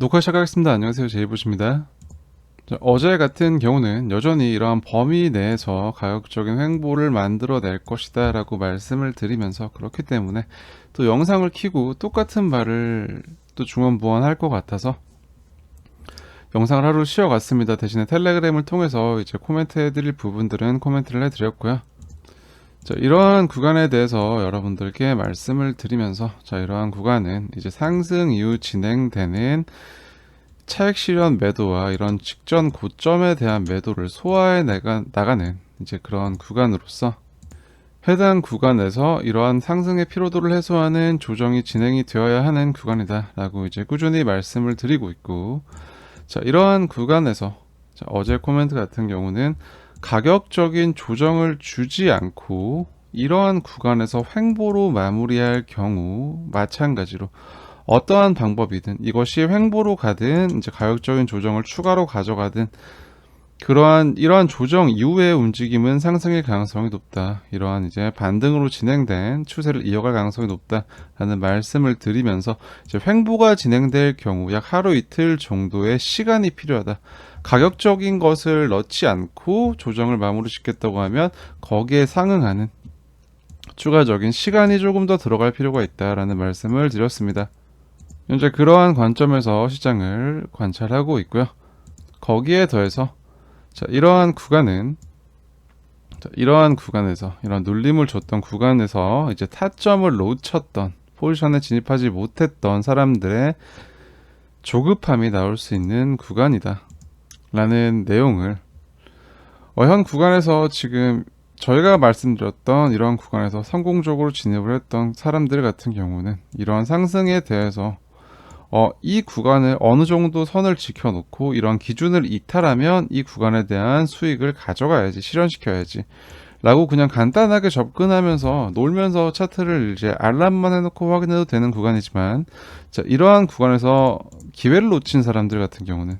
녹화 시작하겠습니다. 안녕하세요. 제이보시입니다. 어제 같은 경우는 여전히 이러한 범위 내에서 가격적인 횡보를 만들어낼 것이다 라고 말씀을 드리면서, 그렇기 때문에 또 영상을 켜고 똑같은 말을 또 중언부언할 것 같아서 영상을 하루 쉬어갔습니다. 대신에 텔레그램을 통해서 이제 코멘트 해드릴 부분들은 코멘트를 해드렸고요. 이러한 구간에 대해서 여러분들께 말씀을 드리면서, 이러한 구간은 이제 상승 이후 진행되는 차익 실현 매도와 이런 직전 고점에 대한 매도를 소화해 나가는 이제 그런 구간으로서, 해당 구간에서 이러한 상승의 피로도를 해소하는 조정이 진행이 되어야 하는 구간이다 라고 이제 꾸준히 말씀을 드리고 있고, 이러한 구간에서 어제 코멘트 같은 경우는 가격적인 조정을 주지 않고 이러한 구간에서 횡보로 마무리할 경우, 마찬가지로 어떠한 방법이든 이것이 횡보로 가든 이제 가격적인 조정을 추가로 가져가든 이러한 조정 이후의 움직임은 상승의 가능성이 높다. 이러한 이제 반등으로 진행된 추세를 이어갈 가능성이 높다라는 말씀을 드리면서, 이제 횡보가 진행될 경우 약 하루 이틀 정도의 시간이 필요하다. 가격적인 것을 넣지 않고 조정을 마무리 짓겠다고 하면 거기에 상응하는 추가적인 시간이 조금 더 들어갈 필요가 있다라는 말씀을 드렸습니다. 현재 그러한 관점에서 시장을 관찰하고 있고요. 거기에 더해서 이러한 구간에서 이런 눌림을 줬던 구간에서 이제 타점을 놓쳤던, 포지션에 진입하지 못했던 사람들의 조급함이 나올 수 있는 구간이다 라는 내용을 현 구간에서 지금 저희가 말씀드렸던 이러한 구간에서 성공적으로 진입을 했던 사람들 같은 경우는 이러한 상승에 대해서 이 구간을 어느 정도 선을 지켜놓고 이런 기준을 이탈하면 이 구간에 대한 수익을 가져가야지, 실현시켜야지 라고 그냥 간단하게 접근하면서 놀면서 차트를 이제 알람만 해놓고 확인해도 되는 구간이지만, 이러한 구간에서 기회를 놓친 사람들 같은 경우는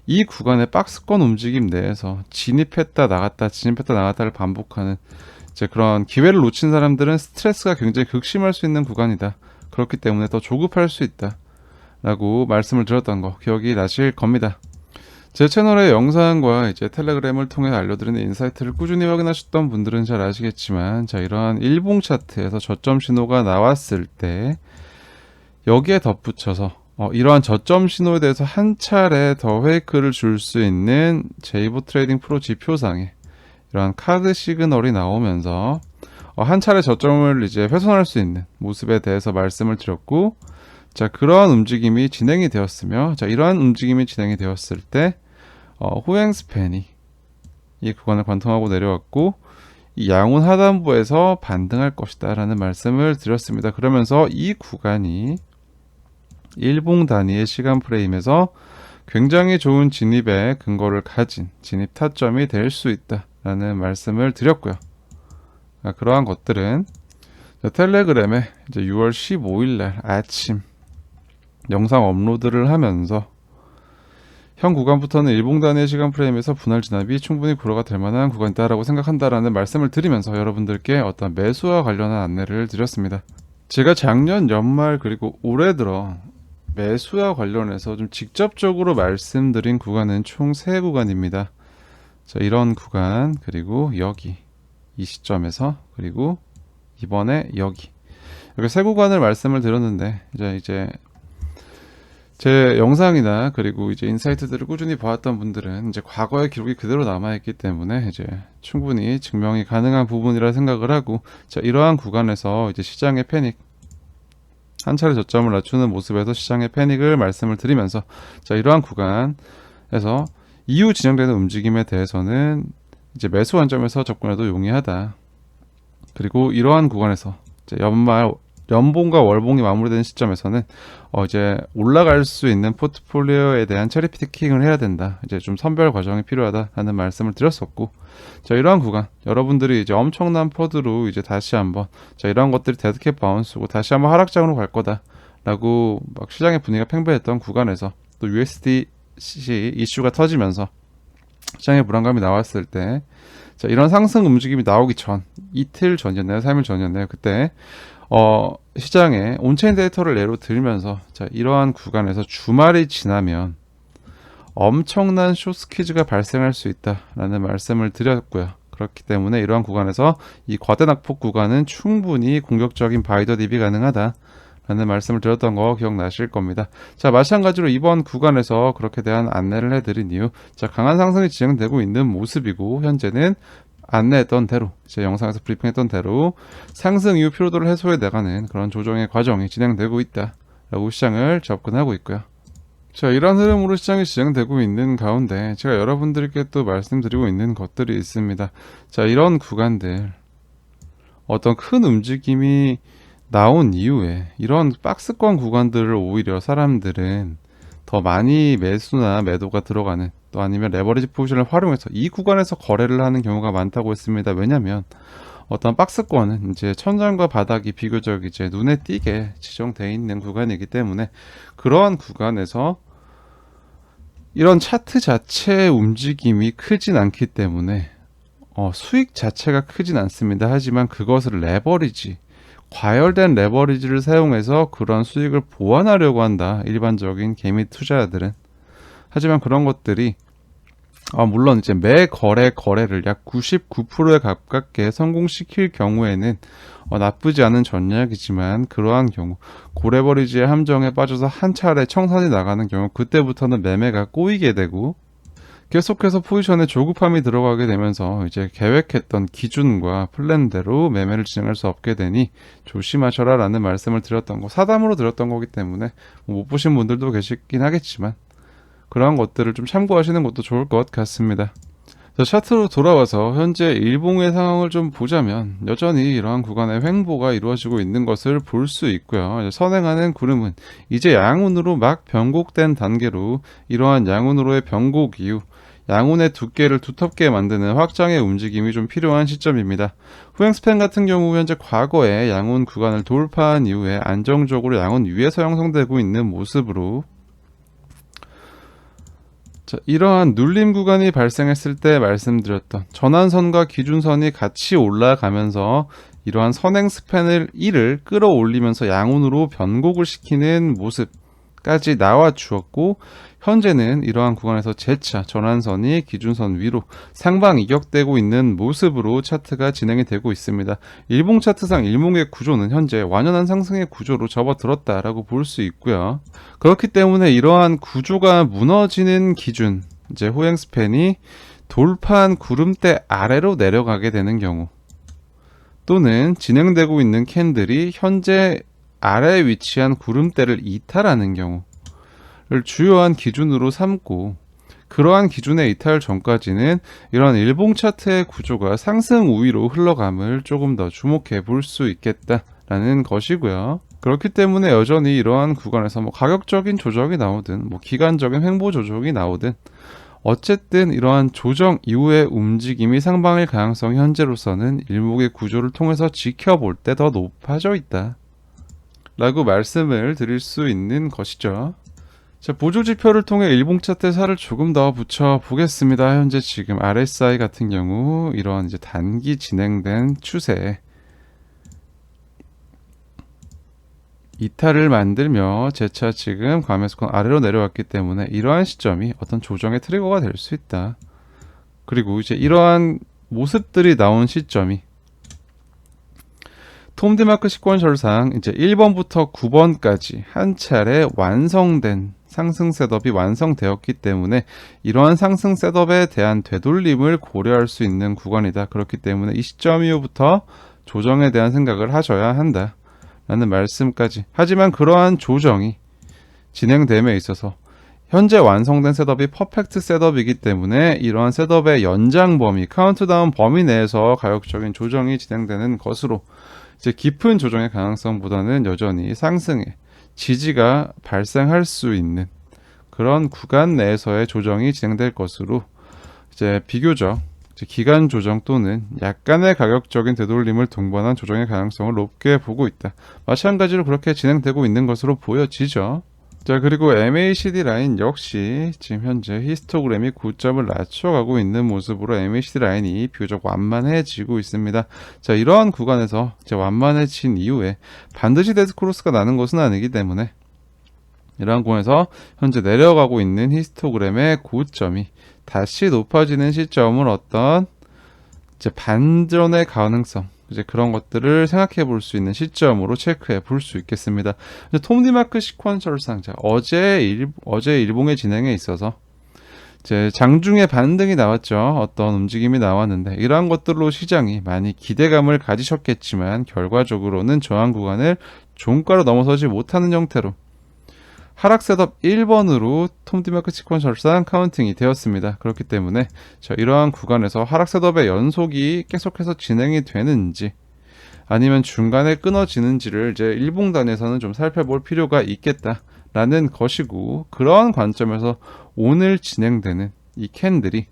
이 구간의 박스권 움직임 내에서 진입했다 나갔다를 반복하는 그런 기회를 놓친 사람들은 스트레스가 굉장히 극심할 수 있는 구간이다. 그렇기 때문에 더 조급할 수 있다 라고 말씀을 드렸던 거 기억이 나실 겁니다. 제 채널의 영상과 이제 텔레그램을 통해 알려드리는 인사이트를 꾸준히 확인하셨던 분들은 잘 아시겠지만, 이러한 일봉 차트에서 저점 신호가 나왔을 때 여기에 덧붙여서 이러한 저점 신호에 대해서 한 차례 더 페이크를 줄 수 있는 제이보 트레이딩 프로 지표상에 이러한 카드 시그널이 나오면서 한 차례 저점을 이제 훼손할 수 있는 모습에 대해서 말씀을 드렸고, 그러한 움직임이 진행이 되었으며, 이러한 움직임이 진행이 되었을 때 후행 스팬이 이 구간을 관통하고 내려왔고, 이 양운 하단부에서 반등할 것이다 라는 말씀을 드렸습니다. 그러면서 이 구간이 일봉 단위의 시간 프레임에서 굉장히 좋은 진입의 근거를 가진 진입 타점이 될 수 있다 라는 말씀을 드렸고요. 그러한 것들은 텔레그램에 이제 6월 15일 날 아침 영상 업로드를 하면서 현 구간부터는 일봉 단위의 시간 프레임에서 분할 진압이 충분히 고려가 될 만한 구간이다라고 생각한다라는 말씀을 드리면서 여러분들께 어떤 매수와 관련한 안내를 드렸습니다. 제가 작년 연말 그리고 올해 들어 매수와 관련해서 좀 직접적으로 말씀드린 구간은 총 3구간입니다. 이런 구간, 그리고 여기 이 시점에서, 그리고 이번에 여기 이렇게 3구간을 말씀을 드렸는데, 이제 제 영상이나 그리고 이제 인사이트들을 꾸준히 봐왔던 분들은 이제 과거의 기록이 그대로 남아있기 때문에 이제 충분히 증명이 가능한 부분이라 생각을 하고, 이러한 구간에서 이제 시장의 패닉, 한 차례 저점을 낮추는 모습에서 시장의 패닉을 말씀을 드리면서, 이러한 구간에서 이후 진행되는 움직임에 대해서는 이제 매수 관점에서 접근해도 용이하다. 그리고 이러한 구간에서 이제 연봉과 월봉이 마무리되는 시점에서는 이제 올라갈 수 있는 포트폴리오에 대한 체리 피킹을 해야 된다. 이제 좀 선별 과정이 필요하다라는 말씀을 드렸었고, 이러한 구간 여러분들이 이제 엄청난 퍼드로 이제 다시 한번 이러한 것들이 데드캣 바운스고 다시 한번 하락장으로 갈 거다라고 막 시장의 분위기가 팽배했던 구간에서 또 USDC 이슈가 터지면서 시장의 불안감이 나왔을 때, 이런 상승 움직임이 나오기 전 이틀 전이었나요? 3일 전이었나요? 그때 시장에 온체인 데이터를 예로 들면서 자, 이러한 구간에서 주말이 지나면 엄청난 숏스퀴즈가 발생할 수 있다라는 말씀을 드렸고요. 그렇기 때문에 이러한 구간에서 이 과대낙폭 구간은 충분히 공격적인 바이더 딥이 가능하다 라는 말씀을 드렸던 거 기억나실 겁니다. 자, 마찬가지로 이번 구간에서 그렇게 대한 안내를 해드린 이유, 자, 강한 상승이 진행되고 있는 모습이고 현재는 안내했던 대로, 제 영상에서 브리핑했던 대로 상승 이후 피로도를 해소해 나가는 그런 조정의 과정이 진행되고 있다라고 시장을 접근하고 있고요. 자, 이런 흐름으로 시장이 진행되고 있는 가운데 제가 여러분들께 또 말씀드리고 있는 것들이 있습니다. 자, 이런 구간들 어떤 큰 움직임이 나온 이후에 이런 박스권 구간들을 오히려 사람들은 더 많이 매수나 매도가 들어가는, 또 아니면 레버리지 포지션을 활용해서 이 구간에서 거래를 하는 경우가 많다고 했습니다. 왜냐하면 어떤 박스권은 이제 천장과 바닥이 비교적 이제 눈에 띄게 지정되어 있는 구간이기 때문에 그러한 구간에서 이런 차트 자체의 움직임이 크진 않기 때문에 수익 자체가 크진 않습니다. 하지만 그것을 레버리지, 과열된 레버리지를 사용해서 그런 수익을 보완하려고 한다, 일반적인 개미 투자자들은. 하지만 그런 것들이 물론 이제 매 거래를 약 99%에 가깝게 성공시킬 경우에는 나쁘지 않은 전략이지만, 그러한 경우 고레버리지의 함정에 빠져서 한 차례 청산이 나가는 경우 그때부터는 매매가 꼬이게 되고 계속해서 포지션에 조급함이 들어가게 되면서 이제 계획했던 기준과 플랜대로 매매를 진행할 수 없게 되니 조심하셔라 라는 말씀을 드렸던 거, 사담으로 드렸던 거기 때문에 못 보신 분들도 계시긴 하겠지만 그러한 것들을 좀 참고하시는 것도 좋을 것 같습니다. 자, 차트로 돌아와서 현재 일봉의 상황을 좀 보자면 여전히 이러한 구간의 횡보가 이루어지고 있는 것을 볼 수 있고요. 선행하는 구름은 이제 양운으로 막 변곡된 단계로, 이러한 양운으로의 변곡 이후 양운의 두께를 두텁게 만드는 확장의 움직임이 좀 필요한 시점입니다. 후행스팬 같은 경우 현재 과거에 양운 구간을 돌파한 이후에 안정적으로 양운 위에서 형성되고 있는 모습으로, 자, 이러한 눌림 구간이 발생했을 때 말씀드렸던 전환선과 기준선이 같이 올라가면서 이러한 선행 스팬을 1을 끌어올리면서 양운으로 변곡을 시키는 모습까지 나와 주었고, 현재는 이러한 구간에서 재차 전환선이 기준선 위로 상방 이격되고 있는 모습으로 차트가 진행이 되고 있습니다. 일봉 차트상 일봉의 구조는 현재 완연한 상승의 구조로 접어들었다라고 볼 수 있고요. 그렇기 때문에 이러한 구조가 무너지는 기준, 이제 호행 스팬이 돌파한 구름대 아래로 내려가게 되는 경우, 또는 진행되고 있는 캔들이 현재 아래에 위치한 구름대를 이탈하는 경우 를 주요한 기준으로 삼고, 그러한 기준의 이탈 전까지는 이런 일봉 차트의 구조가 상승 우위로 흘러감을 조금 더 주목해 볼 수 있겠다라는 것이고요. 그렇기 때문에 여전히 이러한 구간에서 가격적인 조정이 나오든 기간적인 횡보 조정이 나오든 어쨌든 이러한 조정 이후의 움직임이 상방일 가능성이 현재로서는 일목의 구조를 통해서 지켜볼 때 더 높아져 있다 라고 말씀을 드릴 수 있는 것이죠. 자, 보조 지표를 통해 일봉 차트에 살을 조금 더 붙여 보겠습니다. 현재 지금 RSI 같은 경우 이런 이제 단기 진행된 추세 이탈을 만들며 재차 지금 과매수권 아래로 내려왔기 때문에 이러한 시점이 어떤 조정의 트리거가 될 수 있다. 그리고 이제 이러한 모습들이 나온 시점이 톰드마크 식권설상 이제 1번부터 9번까지 한 차례 완성된 상승 셋업이 완성되었기 때문에 이러한 상승 셋업에 대한 되돌림을 고려할 수 있는 구간이다. 그렇기 때문에 이 시점 이후부터 조정에 대한 생각을 하셔야 한다 라는 말씀까지. 하지만 그러한 조정이 진행됨에 있어서 현재 완성된 셋업이 퍼펙트 셋업이기 때문에 이러한 셋업의 연장 범위, 카운트다운 범위 내에서 가격적인 조정이 진행되는 것으로 이제 깊은 조정의 가능성보다는 여전히 상승의 지지가 발생할 수 있는 그런 구간 내에서의 조정이 진행될 것으로 이제 비교적 이제 기간 조정 또는 약간의 가격적인 되돌림을 동반한 조정의 가능성을 높게 보고 있다. 마찬가지로 그렇게 진행되고 있는 것으로 보여지죠. 자, 그리고 MACD 라인 역시 지금 현재 히스토그램이 고점을 낮춰가고 있는 모습으로 MACD 라인이 비교적 완만해지고 있습니다. 자, 이러한 구간에서 이제 완만해진 이후에 반드시 데스크로스가 나는 것은 아니기 때문에 이러한 구간에서 현재 내려가고 있는 히스토그램의 고점이 다시 높아지는 시점을 어떤 이제 반전의 가능성, 이제 그런 것들을 생각해 볼 수 있는 시점으로 체크해 볼 수 있겠습니다. 톱니마크 시퀀셜상, 어제 일봉의 진행에 있어서 이제 장중에 반등이 나왔죠. 어떤 움직임이 나왔는데 이러한 것들로 시장이 많이 기대감을 가지셨겠지만 결과적으로는 저항 구간을 종가로 넘어서지 못하는 형태로 하락 셋업 1번으로 톱니마크 시퀀셜상 카운팅이 되었습니다. 그렇기 때문에 이러한 구간에서 하락 셋업의 연속이 계속해서 진행이 되는지 아니면 중간에 끊어지는지를 이제 일봉단에서는 좀 살펴볼 필요가 있겠다라는 것이고, 그러한 관점에서 오늘 진행되는 이 캔들이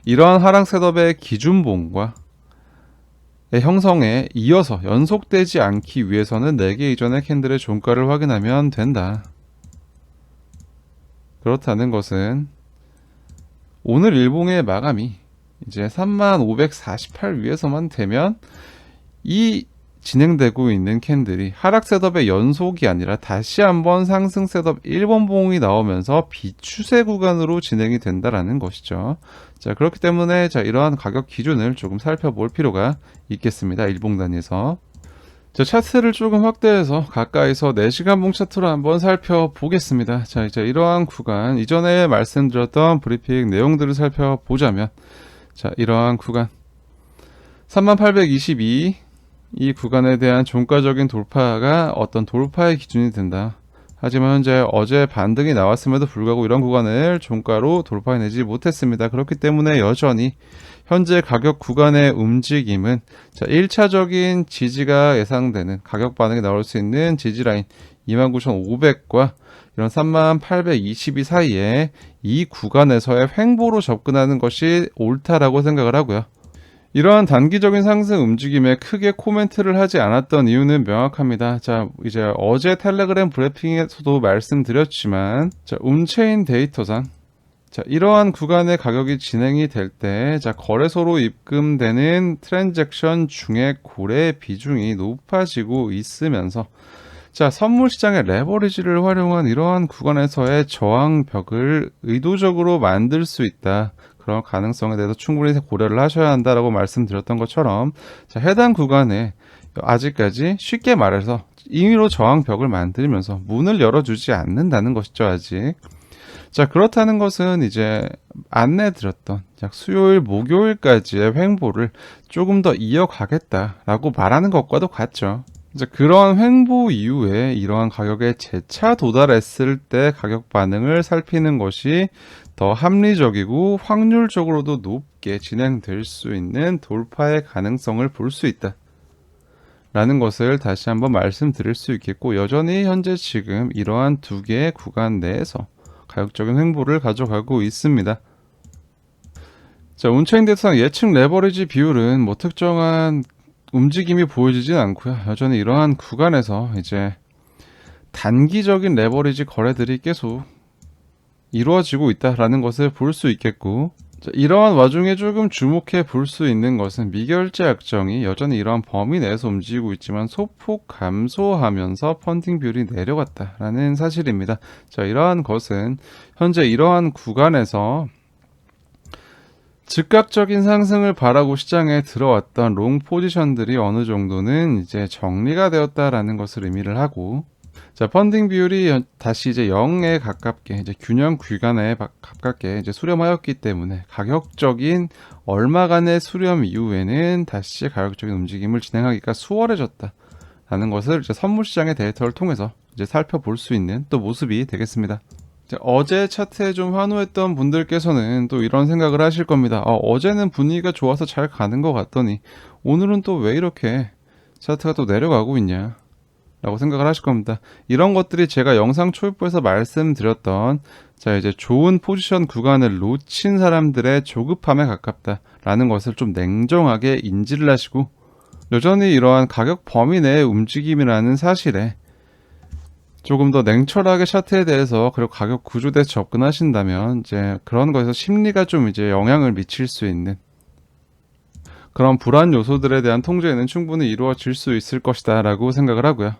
이러한 하락 셋업의 기준봉과 형성에 이어서 연속되지 않기 위해서는 4개 이전의 캔들의 종가를 확인하면 된다. 그렇다는 것은 오늘 일봉의 마감이 이제 3548 위에서만 되면 이 진행되고 있는 캔들이 하락 셋업의 연속이 아니라 다시 한번 상승 셋업 1번 봉이 나오면서 비추세 구간으로 진행이 된다라는 것이죠. 자, 그렇기 때문에 이러한 가격 기준을 조금 살펴볼 필요가 있겠습니다. 일봉 단위에서. 자, 차트를 조금 확대해서 가까이서 4시간 봉 차트로 한번 살펴보겠습니다. 자, 이제 이러한 구간, 이전에 말씀드렸던 브리핑 내용들을 살펴보자면, 자, 이러한 구간 3822, 이 구간에 대한 종가적인 돌파가 어떤 돌파의 기준이 된다. 하지만 현재 어제 반등이 나왔음에도 불구하고 이런 구간을 종가로 돌파해내지 못했습니다. 그렇기 때문에 여전히 현재 가격 구간의 움직임은 1차적인 지지가 예상되는 가격 반응이 나올 수 있는 지지라인 29,500과 이런 3822 사이에 이 구간에서의 횡보로 접근하는 것이 옳다라고 생각을 하고요. 이러한 단기적인 상승 움직임에 크게 코멘트를 하지 않았던 이유는 명확합니다. 자, 이제 어제 텔레그램 브리핑에서도 말씀드렸지만, 온체인 데이터상, 이러한 구간의 가격이 진행이 될 때, 거래소로 입금되는 트랜잭션 중에 고래 비중이 높아지고 있으면서, 선물 시장의 레버리지를 활용한 이러한 구간에서의 저항벽을 의도적으로 만들 수 있다. 그런 가능성에 대해서 충분히 고려를 하셔야 한다라고 말씀드렸던 것처럼, 해당 구간에 아직까지 쉽게 말해서 임의로 저항벽을 만들면서 문을 열어주지 않는다는 것이죠, 아직. 그렇다는 것은 이제 안내드렸던 수요일, 목요일까지의 횡보를 조금 더 이어가겠다라고 말하는 것과도 같죠. 그러한 횡보 이후에 이러한 가격에 재차 도달했을 때 가격 반응을 살피는 것이 더 합리적이고 확률적으로도 높게 진행될 수 있는 돌파의 가능성을 볼 수 있다 라는 것을 다시 한번 말씀드릴 수 있겠고, 여전히 현재 지금 이러한 2개의 구간 내에서 가격적인 횡보를 가져가고 있습니다. 온체인 데이터상 예측 레버리지 비율은 특정한 움직임이 보여지진 않고요. 여전히 이러한 구간에서 이제 단기적인 레버리지 거래들이 계속 이루어지고 있다라는 것을 볼 수 있겠고, 이러한 와중에 조금 주목해 볼 수 있는 것은 미결제 약정이 여전히 이러한 범위 내에서 움직이고 있지만 소폭 감소하면서 펀딩 비율이 내려갔다라는 사실입니다. 이러한 것은 현재 이러한 구간에서 즉각적인 상승을 바라고 시장에 들어왔던 롱 포지션들이 어느 정도는 이제 정리가 되었다라는 것을 의미를 하고, 펀딩 비율이 다시 이제 0에 가깝게, 이제 균형 구간에 가깝게 이제 수렴하였기 때문에 가격적인 얼마간의 수렴 이후에는 다시 가격적인 움직임을 진행하기가 수월해졌다라는 것을 이제 선물 시장의 데이터를 통해서 이제 살펴볼 수 있는 또 모습이 되겠습니다. 어제 차트에 좀 환호했던 분들께서는 또 이런 생각을 하실 겁니다. 어제는 분위기가 좋아서 잘 가는 것 같더니 오늘은 또 왜 이렇게 차트가 또 내려가고 있냐 라고 생각을 하실 겁니다. 이런 것들이 제가 영상 초입부에서 말씀드렸던 이제 좋은 포지션 구간을 놓친 사람들의 조급함에 가깝다라는 것을 좀 냉정하게 인지를 하시고, 여전히 이러한 가격 범위 내의 움직임이라는 사실에 조금 더 냉철하게 차트에 대해서 그리고 가격 구조에 대해서 접근하신다면 이제 그런 거에서 심리가 좀 이제 영향을 미칠 수 있는 그런 불안 요소들에 대한 통제는 충분히 이루어질 수 있을 것이다 라고 생각을 하고요.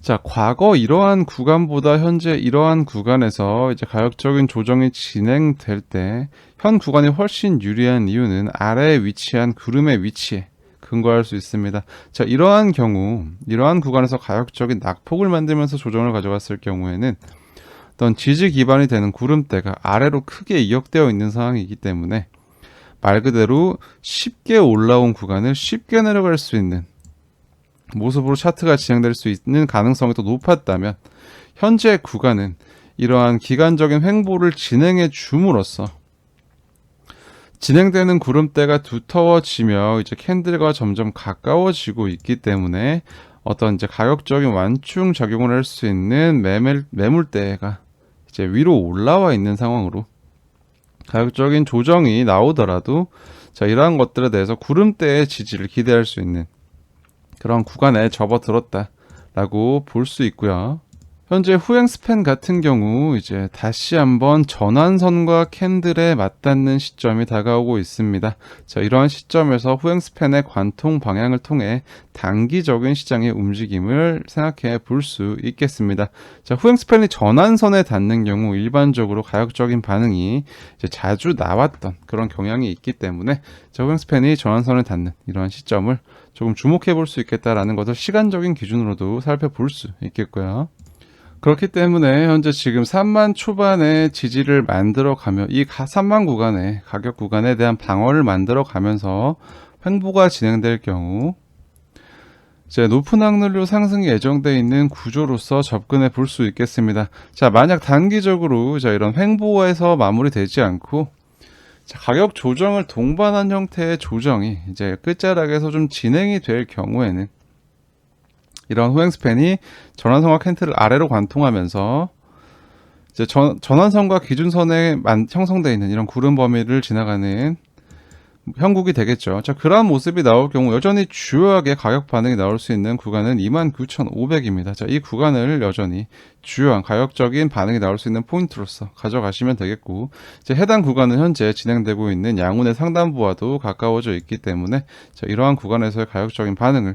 자, 과거 이러한 구간보다 현재 이러한 구간에서 이제 가격적인 조정이 진행될 때 현 구간이 훨씬 유리한 이유는 아래에 위치한 구름의 위치에 근거할 수 있습니다. 자, 이러한 경우, 이러한 구간에서 가격적인 낙폭을 만들면서 조정을 가져갔을 경우에는 어떤 지지 기반이 되는 구름대가 아래로 크게 이역되어 있는 상황이기 때문에 말 그대로 쉽게 올라온 구간을 쉽게 내려갈 수 있는 모습으로 차트가 진행될 수 있는 가능성이 더 높았다면 현재 구간은 이러한 기간적인 횡보를 진행해 줌으로써 진행되는 구름대가 두터워지며 이제 캔들과 점점 가까워지고 있기 때문에 어떤 이제 가격적인 완충 작용을 할 수 있는 매물대가 이제 위로 올라와 있는 상황으로 가격적인 조정이 나오더라도 자, 이러한 것들에 대해서 구름대의 지지를 기대할 수 있는 그런 구간에 접어들었다라고 볼 수 있고요. 현재 후행 스팬 같은 경우 이제 다시 한번 전환선과 캔들에 맞닿는 시점이 다가오고 있습니다. 자, 이러한 시점에서 후행 스팬의 관통 방향을 통해 단기적인 시장의 움직임을 생각해 볼 수 있겠습니다. 자, 후행 스팬이 전환선에 닿는 경우 일반적으로 가격적인 반응이 이제 자주 나왔던 그런 경향이 있기 때문에 자, 후행 스팬이 전환선에 닿는 이러한 시점을 조금 주목해 볼 수 있겠다라는 것을 시간적인 기준으로도 살펴볼 수 있겠고요. 그렇기 때문에 현재 지금 3만 초반에 지지를 만들어 가며 이 3만 구간에 가격 구간에 대한 방어를 만들어 가면서 횡보가 진행될 경우 이제 높은 확률로 상승이 예정되어 있는 구조로서 접근해 볼 수 있겠습니다. 자, 만약 단기적으로 자, 이런 횡보에서 마무리되지 않고 자, 가격 조정을 동반한 형태의 조정이 이제 끝자락에서 좀 진행이 될 경우에는 이런 후행 스팬이 전환선과 캔틀을 아래로 관통하면서 이제 전환선과 기준선에 형성되어 있는 이런 구름 범위를 지나가는 형국이 되겠죠. 자, 그러한 모습이 나올 경우 여전히 주요하게 가격 반응이 나올 수 있는 구간은 29,500입니다. 자, 이 구간을 여전히 주요한 가격적인 반응이 나올 수 있는 포인트로서 가져가시면 되겠고, 이제 해당 구간은 현재 진행되고 있는 양운의 상단부와도 가까워져 있기 때문에 자, 이러한 구간에서의 가격적인 반응을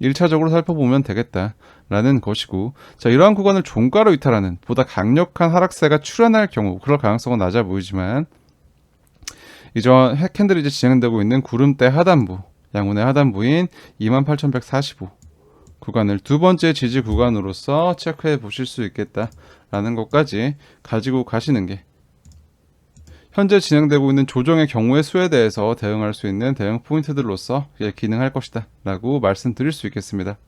1차적으로 살펴보면 되겠다라는 것이고, 자, 이러한 구간을 종가로 이탈하는 보다 강력한 하락세가 출현할 경우 그럴 가능성은 낮아 보이지만 이전 캔들이 이제 진행되고 있는 구름대 하단부, 양운의 하단부인 28,145 구간을 두 번째 지지 구간으로서 체크해 보실 수 있겠다라는 것까지 가지고 가시는 게 현재 진행되고 있는 조정의 경우의 수에 대해서 대응할 수 있는 대응 포인트들로서 기능할 것이다 라고 말씀드릴 수 있겠습니다.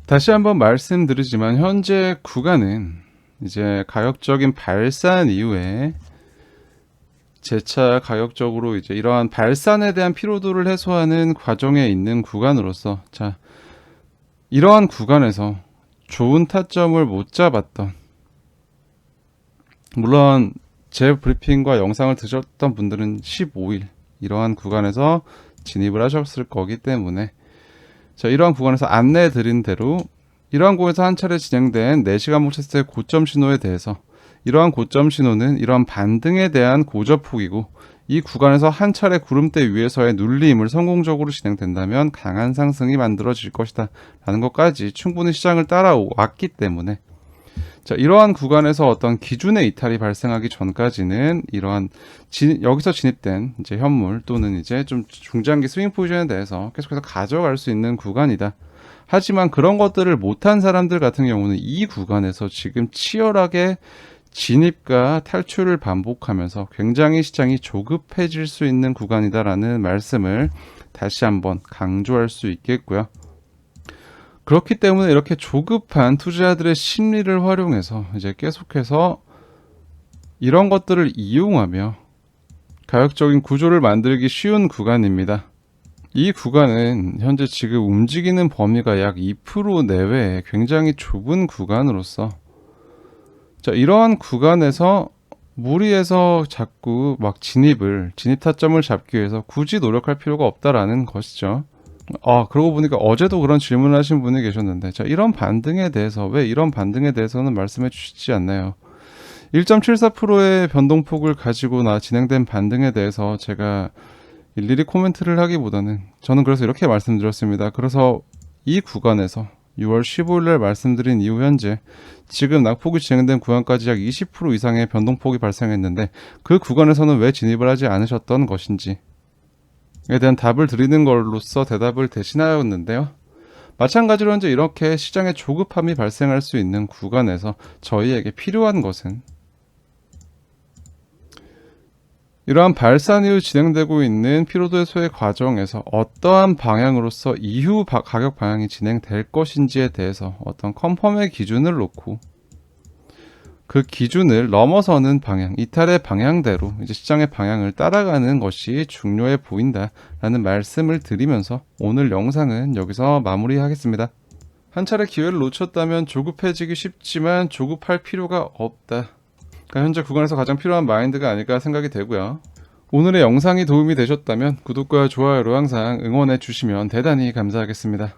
다시 한번 말씀드리지만 현재 구간은 이제 가격적인 발산 이후에 재차 가격적으로 이제 이러한 발산에 대한 피로도를 해소하는 과정에 있는 구간으로서 자, 이러한 구간에서 좋은 타점을 못 잡았던, 물론 제 브리핑과 영상을 드셨던 분들은 15일 이러한 구간에서 진입을 하셨을 거기 때문에 자, 이러한 구간에서 안내해 드린 대로 이러한 구간에서 한 차례 진행된 4시간 목차트의 고점 신호에 대해서 이러한 고점 신호는 이러한 반등에 대한 고저폭이고 이 구간에서 한 차례 구름대 위에서의 눌림을 성공적으로 진행된다면 강한 상승이 만들어질 것이다 라는 것까지 충분히 시장을 따라왔기 때문에 자, 이러한 구간에서 어떤 기준의 이탈이 발생하기 전까지는 이러한 여기서 진입된 이제 현물 또는 이제 좀 중장기 스윙 포지션에 대해서 계속해서 가져갈 수 있는 구간이다. 하지만 그런 것들을 못한 사람들 같은 경우는 이 구간에서 지금 치열하게 진입과 탈출을 반복하면서 굉장히 시장이 조급해질 수 있는 구간이다라는 말씀을 다시 한번 강조할 수 있겠고요. 그렇기 때문에 이렇게 조급한 투자자들의 심리를 활용해서 이제 계속해서 이런 것들을 이용하며 가격적인 구조를 만들기 쉬운 구간입니다. 이 구간은 현재 지금 움직이는 범위가 약 2% 내외의 굉장히 좁은 구간으로서 자, 이러한 구간에서 무리해서 자꾸 막 진입 타점을 잡기 위해서 굳이 노력할 필요가 없다라는 것이죠. 그러고 보니까 어제도 그런 질문을 하신 분이 계셨는데, 자, 이런 반등에 대해서, 왜 이런 반등에 대해서는 말씀해 주시지 않나요? 1.74%의 변동폭을 가지고 진행된 반등에 대해서 제가 일일이 코멘트를 하기보다는 저는 그래서 이렇게 말씀드렸습니다. 그래서 이 구간에서 6월 15일 날 말씀드린 이후 현재 지금 낙폭이 진행된 구간까지 약 20% 이상의 변동폭이 발생했는데 그 구간에서는 왜 진입을 하지 않으셨던 것인지에 대한 답을 드리는 걸로써 대답을 대신하였는데요. 마찬가지로 현재 이렇게 시장에 조급함이 발생할 수 있는 구간에서 저희에게 필요한 것은 이러한 발산 이후 진행되고 있는 피로도 해소의 과정에서 어떠한 방향으로서 이후 가격 방향이 진행될 것인지에 대해서 어떤 컨펌의 기준을 놓고 그 기준을 넘어서는 방향, 이탈의 방향대로 이제 시장의 방향을 따라가는 것이 중요해 보인다라는 말씀을 드리면서 오늘 영상은 여기서 마무리하겠습니다. 한 차례 기회를 놓쳤다면 조급해지기 쉽지만 조급할 필요가 없다. 현재 구간에서 가장 필요한 마인드가 아닐까 생각이 되고요. 오늘의 영상이 도움이 되셨다면 구독과 좋아요로 항상 응원해 주시면 대단히 감사하겠습니다.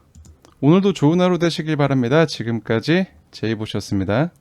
오늘도 좋은 하루 되시길 바랍니다. 지금까지 제이보셨습니다.